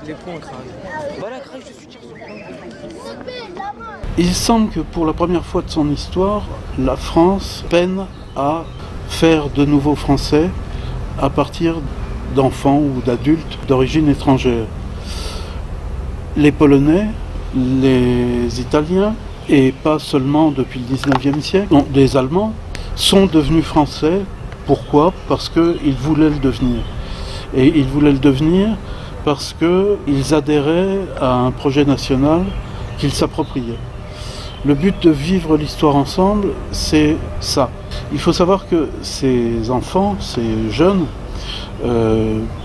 Les points crâne. Il semble que pour la première fois de son histoire, la France peine à faire de nouveaux Français à partir d'enfants ou d'adultes d'origine étrangère. Les Polonais, les Italiens, et pas seulement depuis le 19e siècle, non, les Allemands, sont devenus Français. Pourquoi? Parce qu'ils voulaient le devenir. Et ils voulaient le devenir parce qu'ils adhéraient à un projet national qu'ils s'appropriaient. Le but de vivre l'histoire ensemble, c'est ça. Il faut savoir que ces enfants, ces jeunes,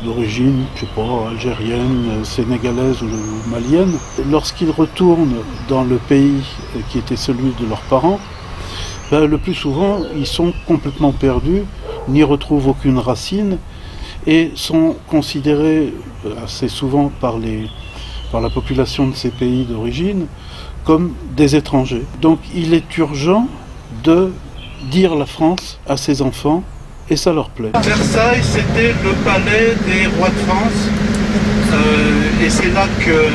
d'origine, je sais pas, algérienne, sénégalaise ou malienne, lorsqu'ils retournent dans le pays qui était celui de leurs parents, le plus souvent, ils sont complètement perdus, n'y retrouvent aucune racine et sont considérés assez souvent par la population de ces pays d'origine comme des étrangers. Donc il est urgent de dire la France à ses enfants et ça leur plaît. Versailles, c'était le palais des rois de France et c'est là que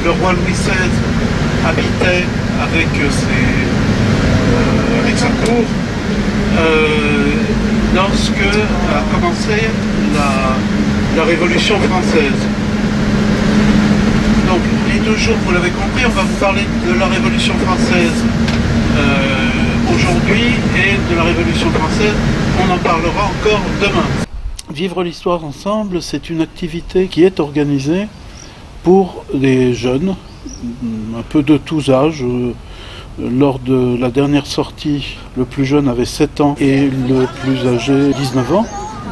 le roi Louis XVI habitait avec sa cour lorsque a commencé la Révolution française. Donc les 2 jours, vous l'avez compris, on va vous parler de la Révolution française aujourd'hui et de la Révolution française, on en parlera encore demain. Vivre l'histoire ensemble, c'est une activité qui est organisée pour les jeunes, un peu de tous âges. Lors de la dernière sortie, le plus jeune avait 7 ans et le plus âgé 19 ans.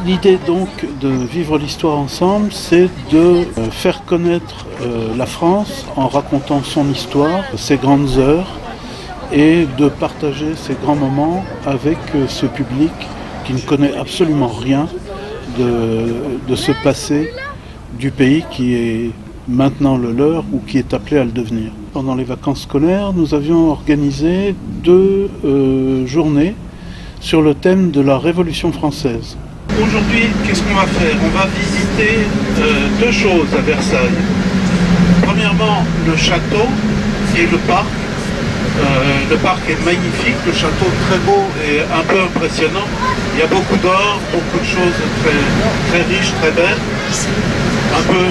L'idée donc de vivre l'histoire ensemble, c'est de faire connaître la France en racontant son histoire, ses grandes heures, et de partager ces grands moments avec ce public qui ne connaît absolument rien de ce passé du pays qui est maintenant le leur ou qui est appelé à le devenir. Pendant les vacances scolaires, nous avions organisé 2 journées sur le thème de la Révolution française. Aujourd'hui, qu'est-ce qu'on va faire? On va visiter 2 choses à Versailles. Premièrement, le château et le parc. Le parc est magnifique, le château très beau et un peu impressionnant. Il y a beaucoup d'or, beaucoup de choses très, très riches, très belles. Un peu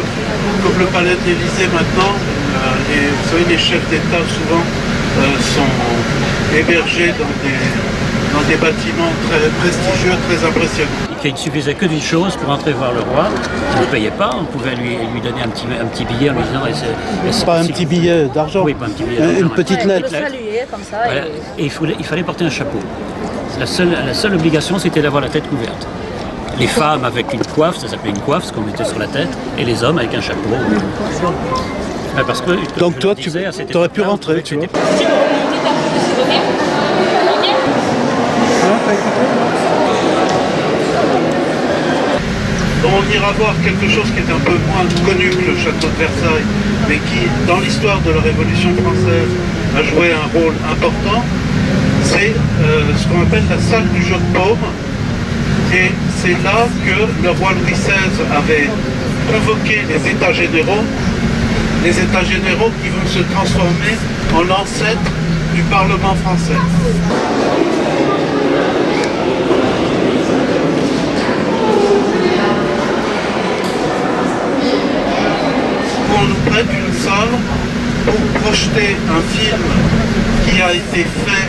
comme le palais de l'Élysée maintenant. Vous savez, les chefs d'État souvent sont hébergés dans des bâtiments très prestigieux, très impressionnants. Il ne suffisait que d'une chose pour entrer voir le roi. Il ne payait pas, on pouvait lui donner un petit billet en lui disant... Pas un petit billet d'argent, oui, pas un petit billet d'argent, une petite lettre. Comme ça, voilà. Et il fallait porter un chapeau. La seule obligation, c'était d'avoir la tête couverte. Les femmes avec une coiffe, ça s'appelait une coiffe, ce qu'on mettait sur la tête, et les hommes avec un chapeau. Parce que, donc toi, tu aurais pu rentrer, tu vois. On ira voir quelque chose qui est un peu moins connu que le château de Versailles, mais qui, dans l'histoire de la Révolution française, a joué un rôle important. C'est ce qu'on appelle la salle du jeu de paume. Et c'est là que le roi Louis XVI avait convoqué les États généraux. Les États généraux qui vont se transformer en l'ancêtre du Parlement français. On nous prête une salle pour projeter un film qui a été fait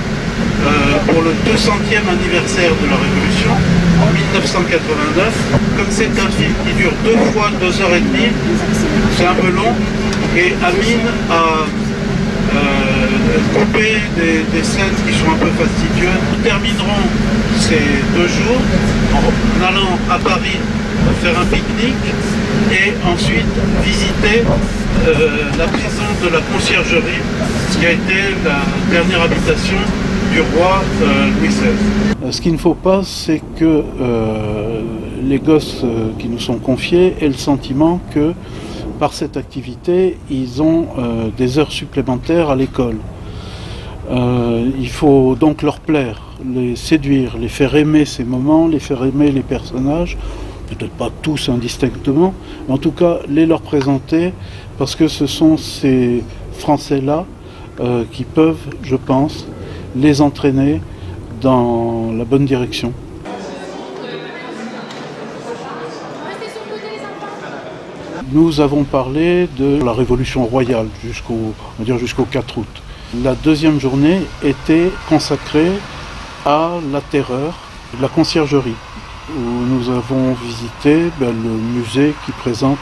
pour le 200e anniversaire de la Révolution en 1989. Comme c'est un film qui dure 2 fois 2h30, c'est un peu long, et Amine a coupé des scènes qui sont un peu fastidieuses. Nous terminerons ces 2 jours en allant à Paris faire un pique-nique et ensuite visiter la prison de la Conciergerie, ce qui a été la dernière habitation du roi Louis XVI. Ce qu'il ne faut pas, c'est que les gosses qui nous sont confiés aient le sentiment que par cette activité, ils ont des heures supplémentaires à l'école. Il faut donc leur plaire, les séduire, les faire aimer ces moments, les faire aimer les personnages, peut-être pas tous indistinctement, mais en tout cas les leur présenter, parce que ce sont ces Français-là qui peuvent, je pense, les entraîner dans la bonne direction. Nous avons parlé de la Révolution royale jusqu'au 4 août. La deuxième journée était consacrée à la terreur, la conciergerie, où nous avons visité le musée qui présente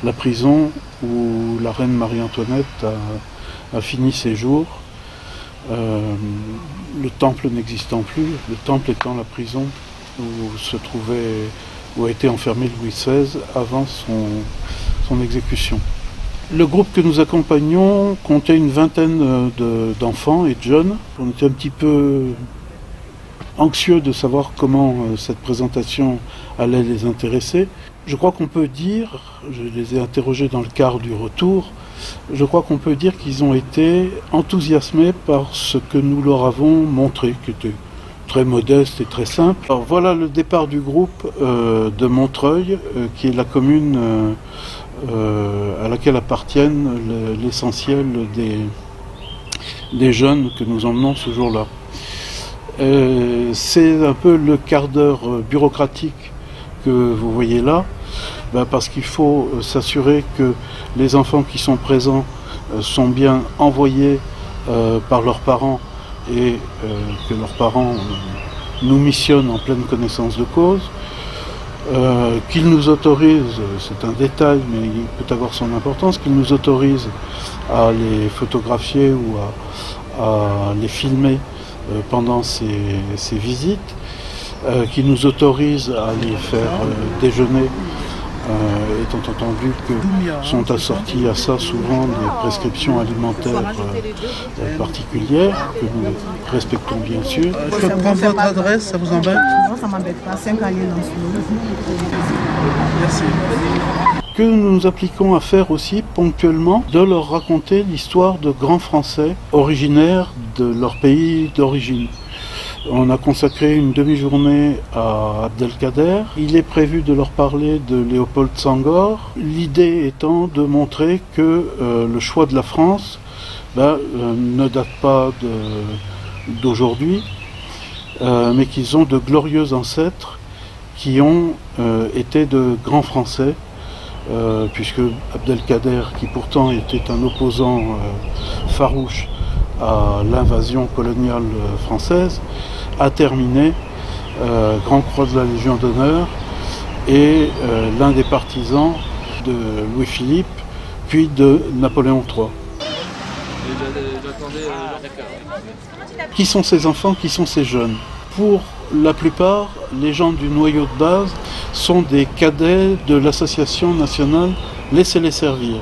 la prison où la reine Marie-Antoinette a fini ses jours. Le temple n'existant plus, le temple étant la prison où a été enfermé Louis XVI avant son exécution. Le groupe que nous accompagnons comptait une vingtaine d'enfants et de jeunes. On était un petit peu anxieux de savoir comment cette présentation allait les intéresser. Je crois qu'on peut dire, je les ai interrogés dans le quart du retour, je crois qu'on peut dire qu'ils ont été enthousiasmés par ce que nous leur avons montré, qui était très modeste et très simple. Alors voilà le départ du groupe de Montreuil, qui est la commune à laquelle appartiennent l'essentiel des jeunes que nous emmenons ce jour-là. C'est un peu le quart d'heure bureaucratique que vous voyez là, parce qu'il faut s'assurer que les enfants qui sont présents sont bien envoyés par leurs parents et que leurs parents nous missionnent en pleine connaissance de cause, qu'ils nous autorisent, c'est un détail mais il peut avoir son importance, qu'ils nous autorisent à les photographier ou à les filmer pendant ces visites, qu'ils nous autorisent à les faire déjeuner, étant entendu que sont assorties à ça souvent des prescriptions alimentaires particulières, que nous respectons bien sûr. Je peux prendre votre adresse, ça vous embête? Non, ça ne m'embête pas. 5 années dans Merci. Que nous nous appliquons à faire aussi ponctuellement, de leur raconter l'histoire de grands Français originaires de leur pays d'origine. On a consacré une demi-journée à Abdelkader. Il est prévu de leur parler de Léopold Senghor. L'idée étant de montrer que le choix de la France ne date pas d'aujourd'hui, mais qu'ils ont de glorieux ancêtres qui ont été de grands Français, puisque Abdelkader, qui pourtant était un opposant farouche à l'invasion coloniale française, a terminé Grand Croix de la Légion d'honneur et l'un des partisans de Louis-Philippe, puis de Napoléon III. Qui sont ces enfants, qui sont ces jeunes? Pour la plupart, les gens du noyau de base sont des cadets de l'association nationale Laissez-les servir,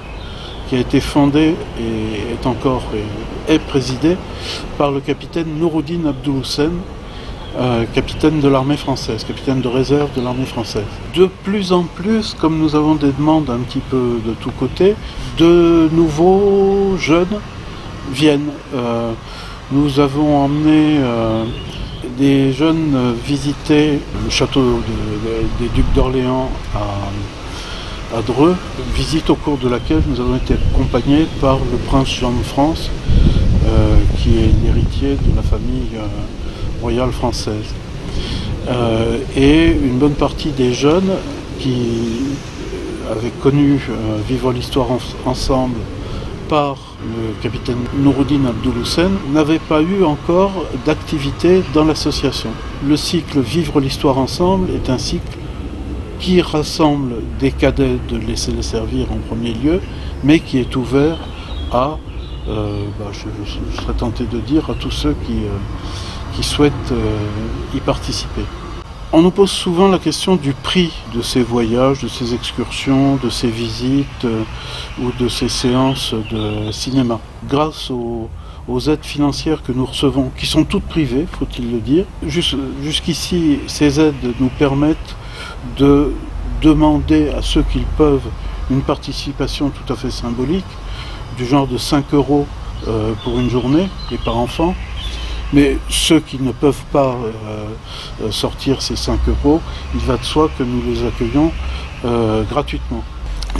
qui a été fondée et est présidée par le capitaine Nouroudine Abdouloussen, capitaine de l'armée française, capitaine de réserve de l'armée française. De plus en plus, comme nous avons des demandes un petit peu de tous côtés, de nouveaux jeunes viennent. Nous avons emmené des jeunes visiter le château des Ducs d'Orléans à Dreux, visite au cours de laquelle nous avons été accompagnés par le prince Jean de France, qui est l'héritier de la famille royale française. Et une bonne partie des jeunes qui avaient connu Vivre l'Histoire ensemble par le capitaine Nouroudine Abdouloussen n'avaient pas eu encore d'activité dans l'association. Le cycle Vivre l'Histoire ensemble est un cycle qui rassemble des cadets de Laissez-les servir en premier lieu, mais qui est ouvert à, je serais tenté de dire, à tous ceux qui souhaitent y participer. On nous pose souvent la question du prix de ces voyages, de ces excursions, de ces visites ou de ces séances de cinéma. Grâce aux aides financières que nous recevons, qui sont toutes privées, faut-il le dire, jusqu'ici, ces aides nous permettent de demander à ceux qui peuvent une participation tout à fait symbolique, du genre de 5 € pour une journée et par enfant, Mais ceux qui ne peuvent pas sortir ces 5 €, il va de soi que nous les accueillons gratuitement.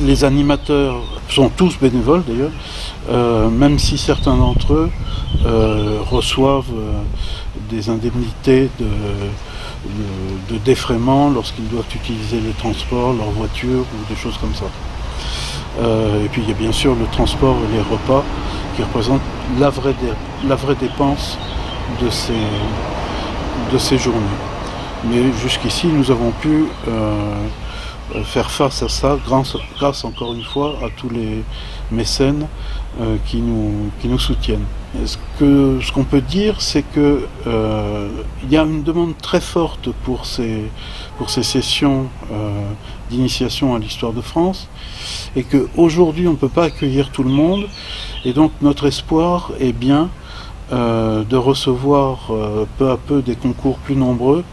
Les animateurs sont tous bénévoles d'ailleurs, même si certains d'entre eux reçoivent des indemnités de défraiement lorsqu'ils doivent utiliser les transports, leur voiture ou des choses comme ça. Et puis il y a bien sûr le transport et les repas qui représentent la vraie dépense de ces journées. Mais jusqu'ici nous avons pu faire face à ça grâce encore une fois à tous les mécènes qui nous soutiennent. Ce qu'on peut dire, c'est que il y a une demande très forte pour ces sessions d'initiation à l'histoire de France, et qu'aujourd'hui on ne peut pas accueillir tout le monde, et donc notre espoir est bien de recevoir peu à peu des concours plus nombreux,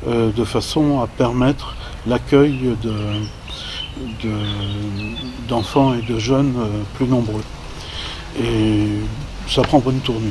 de façon à permettre l'accueil d'enfants et de jeunes plus nombreux. Et ça prend bonne tournure.